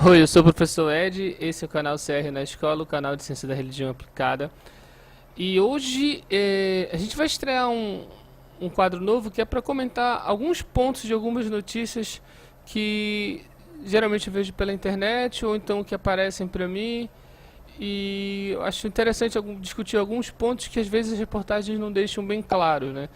Oi, eu sou o professor Ed, esse é o canal CR na Escola, o canal de Ciência da Religião Aplicada. E hoje a gente vai estrear um quadro novo que é para comentar alguns pontos de algumas notícias que geralmente eu vejo pela internet ou então que aparecem para mim. E eu acho interessante discutir alguns pontos que às vezes as reportagens não deixam bem claros, né?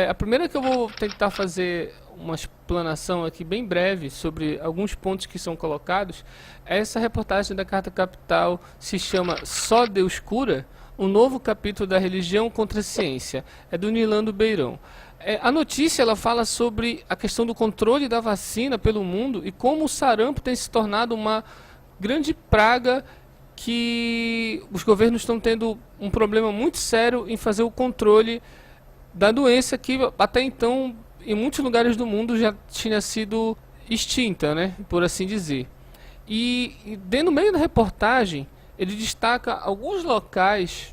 A primeira que eu vou tentar fazer uma explanação aqui bem breve sobre alguns pontos que são colocados é essa reportagem da Carta Capital, se chama Só Deus Cura? Um novo capítulo da religião contra a ciência. É do Nilando Beirão. A notícia ela fala sobre a questão do controle da vacina pelo mundo e como o sarampo tem se tornado uma grande praga que os governos estão tendo um problema muito sério em fazer o controle da doença que até então em muitos lugares do mundo já tinha sido extinta, né, por assim dizer. E no meio da reportagem ele destaca alguns locais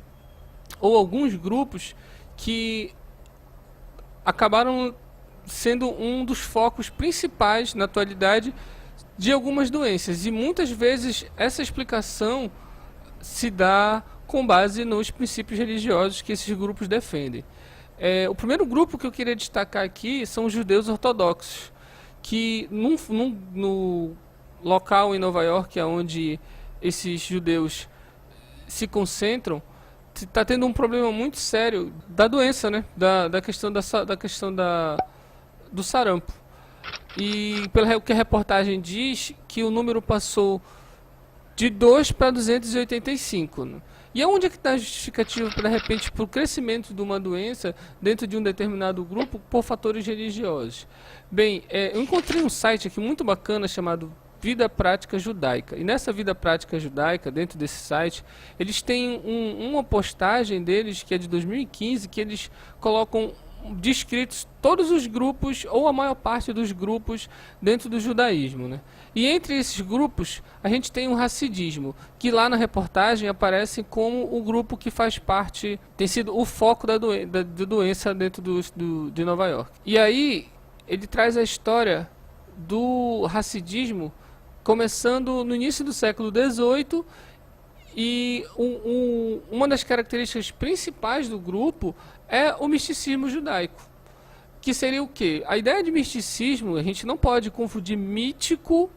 ou alguns grupos que acabaram sendo um dos focos principais na atualidade de algumas doenças, e muitas vezes essa explicação se dá com base nos princípios religiosos que esses grupos defendem. O primeiro grupo que eu queria destacar aqui são os judeus ortodoxos, que no local em Nova York onde esses judeus se concentram, está tendo um problema muito sério da doença, né? da questão do sarampo. E pelo que a reportagem diz, que o número passou de 2 para 285. Né? E aonde é que está a justificativa, de repente, para o crescimento de uma doença dentro de um determinado grupo por fatores religiosos? Bem, eu encontrei um site aqui muito bacana chamado Vida Prática Judaica. E nessa Vida Prática Judaica, dentro desse site, eles têm uma postagem deles, que é de 2015, que eles colocam descritos todos os grupos, ou a maior parte dos grupos dentro do judaísmo, né? E entre esses grupos, a gente tem o Hassidismo, que lá na reportagem aparece como o grupo que faz parte, tem sido o foco da doença dentro de Nova York. E aí, ele traz a história do Hassidismo, começando no início do século XVIII, e uma das características principais do grupo é o misticismo judaico, que seria o quê? A ideia de misticismo, a gente não pode confundir mítico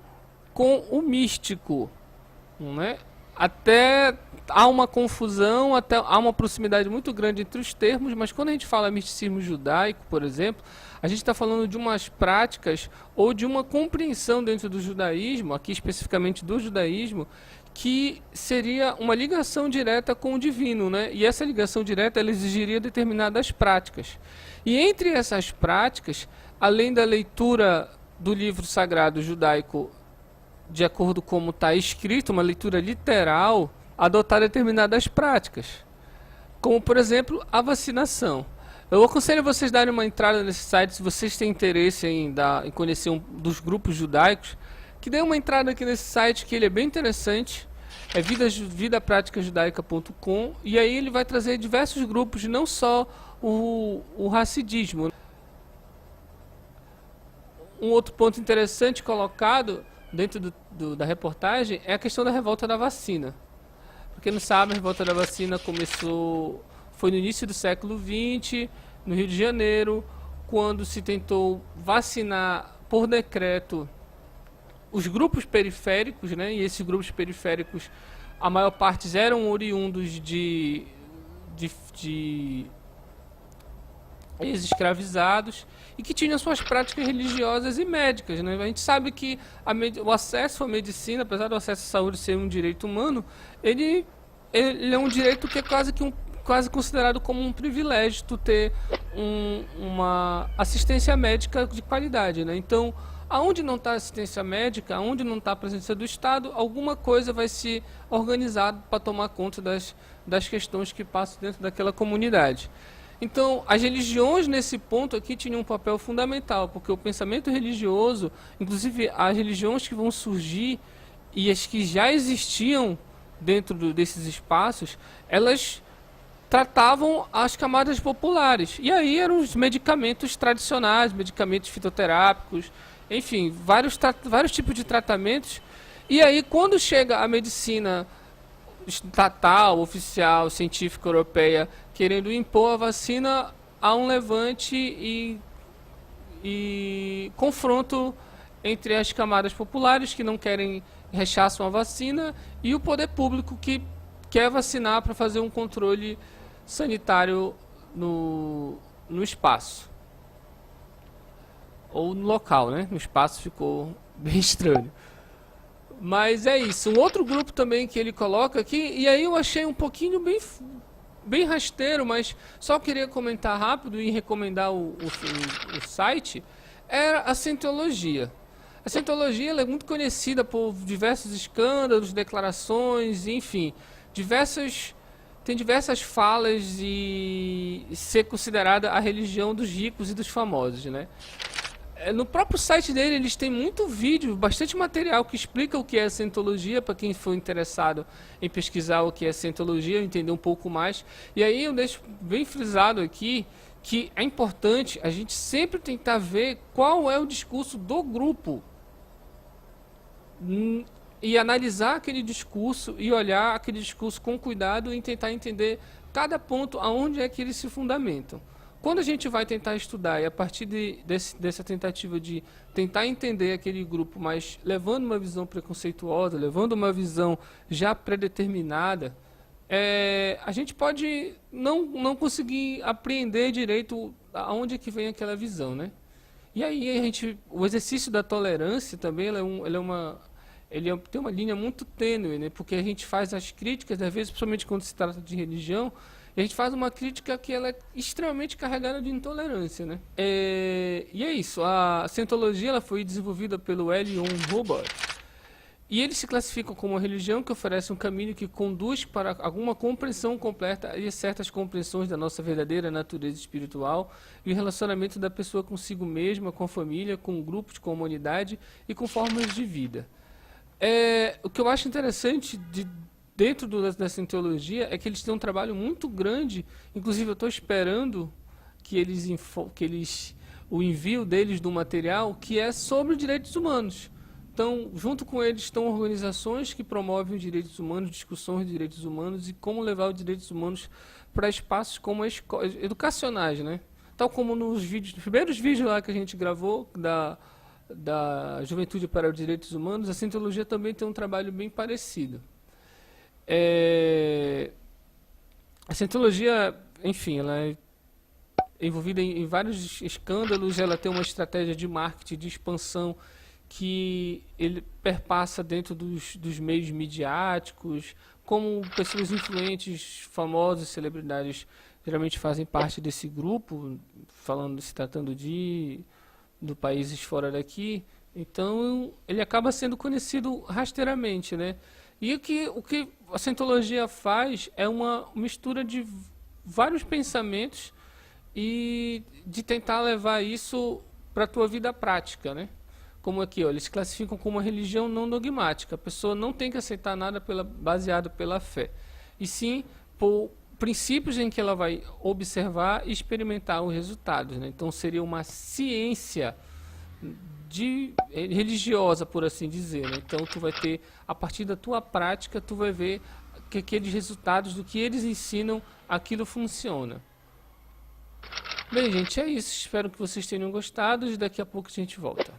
com o místico, né? Até há uma confusão, até há uma proximidade muito grande entre os termos, mas quando a gente fala misticismo judaico, por exemplo, a gente está falando de umas práticas ou de uma compreensão dentro do judaísmo, aqui especificamente do judaísmo, que seria uma ligação direta com o divino, né? E essa ligação direta ela exigiria determinadas práticas. E entre essas práticas, além da leitura do livro sagrado judaico de acordo com como está escrito, uma leitura literal, adotar determinadas práticas, como por exemplo a vacinação. Eu aconselho vocês darem uma entrada nesse site se vocês têm interesse em conhecer um dos grupos judaicos, que dê uma entrada aqui nesse site, que ele é bem interessante, é vidapraticajudaica.com, e aí ele vai trazer diversos grupos, não só o Hassidismo. Um outro ponto interessante colocado dentro da reportagem é a questão da revolta da vacina. Para quem não sabe, a revolta da vacina foi no início do século XX, no Rio de Janeiro, quando se tentou vacinar por decreto os grupos periféricos, né? E esses grupos periféricos, a maior parte eram oriundos de ex-escravizados e que tinham suas práticas religiosas e médicas, né? A gente sabe que o acesso à medicina, apesar do acesso à saúde ser um direito humano, ele é um direito que é quase considerado como um privilégio, tu ter uma assistência médica de qualidade, né? Então, aonde não está assistência médica, aonde não está a presença do Estado, alguma coisa vai se organizar para tomar conta das questões que passam dentro daquela comunidade. Então, as religiões nesse ponto aqui tinham um papel fundamental, porque o pensamento religioso, inclusive as religiões que vão surgir e as que já existiam dentro desses espaços, elas tratavam as camadas populares. E aí eram os medicamentos tradicionais, medicamentos fitoterápicos, enfim, vários tipos de tratamentos E aí, quando chega a medicina estatal, oficial, científica europeia querendo impor a vacina, há um levante e confronto entre as camadas populares que não querem, rechaçam a vacina, e o poder público que quer vacinar para fazer um controle sanitário no espaço. Ou no local, né? No espaço ficou bem estranho. Mas é isso. Um outro grupo também que ele coloca aqui, e aí eu achei um pouquinho bem rasteiro, mas só queria comentar rápido e recomendar o site, é a Scientologia. A Scientologia ela é muito conhecida por diversos escândalos, declarações, enfim, tem diversas falas e ser considerada a religião dos ricos e dos famosos, né? No próprio site dele eles têm muito vídeo, bastante material que explica o que é Scientologia, para quem for interessado em pesquisar o que é Scientologia, entender um pouco mais. E aí eu deixo bem frisado aqui que é importante a gente sempre tentar ver qual é o discurso do grupo e analisar aquele discurso e olhar aquele discurso com cuidado e tentar entender cada ponto aonde é que eles se fundamentam. Quando a gente vai tentar estudar e a partir dessa tentativa de tentar entender aquele grupo, mas levando uma visão preconceituosa, levando uma visão já predeterminada, a gente pode não conseguir apreender direito aonde é que vem aquela visão, né? E aí o exercício da tolerância também tem uma linha muito tênue, né? Porque a gente faz as críticas, às vezes, principalmente quando se trata de religião, e a gente faz uma crítica que ela é extremamente carregada de intolerância, né? E é isso. A Scientologia ela foi desenvolvida pelo L. Ron Hubbard. E eles se classificam como uma religião que oferece um caminho que conduz para alguma compreensão completa e certas compreensões da nossa verdadeira natureza espiritual e o relacionamento da pessoa consigo mesma, com a família, com grupos, com a humanidade e com formas de vida. O que eu acho interessante dentro da Scientologia é que eles têm um trabalho muito grande, inclusive eu estou esperando que o envio deles do material que é sobre direitos humanos. Então, junto com eles estão organizações que promovem os direitos humanos, discussões de direitos humanos e como levar os direitos humanos para espaços como educacionais, né? Tal como nos primeiros vídeos lá que a gente gravou da Juventude para os Direitos Humanos, a Scientologia também tem um trabalho bem parecido. A Scientologia, enfim, ela é envolvida em vários escândalos, ela tem uma estratégia de marketing, de expansão, que ele perpassa dentro dos meios midiáticos, como pessoas influentes, famosas, celebridades, geralmente fazem parte desse grupo, se tratando do países fora daqui, então ele acaba sendo conhecido rasteiramente, né? E o que a Scientologia faz é uma mistura de vários pensamentos e de tentar levar isso para a tua vida prática, né? Como aqui, ó, eles classificam como uma religião não dogmática. A pessoa não tem que aceitar nada baseado pela fé, e sim por princípios em que ela vai observar e experimentar os resultados, né? Então seria uma ciência religiosa, por assim dizer, né? Então tu vai ter, a partir da tua prática, tu vai ver que aqueles resultados do que eles ensinam, aquilo funciona. Bem, gente, é isso. Espero que vocês tenham gostado e daqui a pouco a gente volta.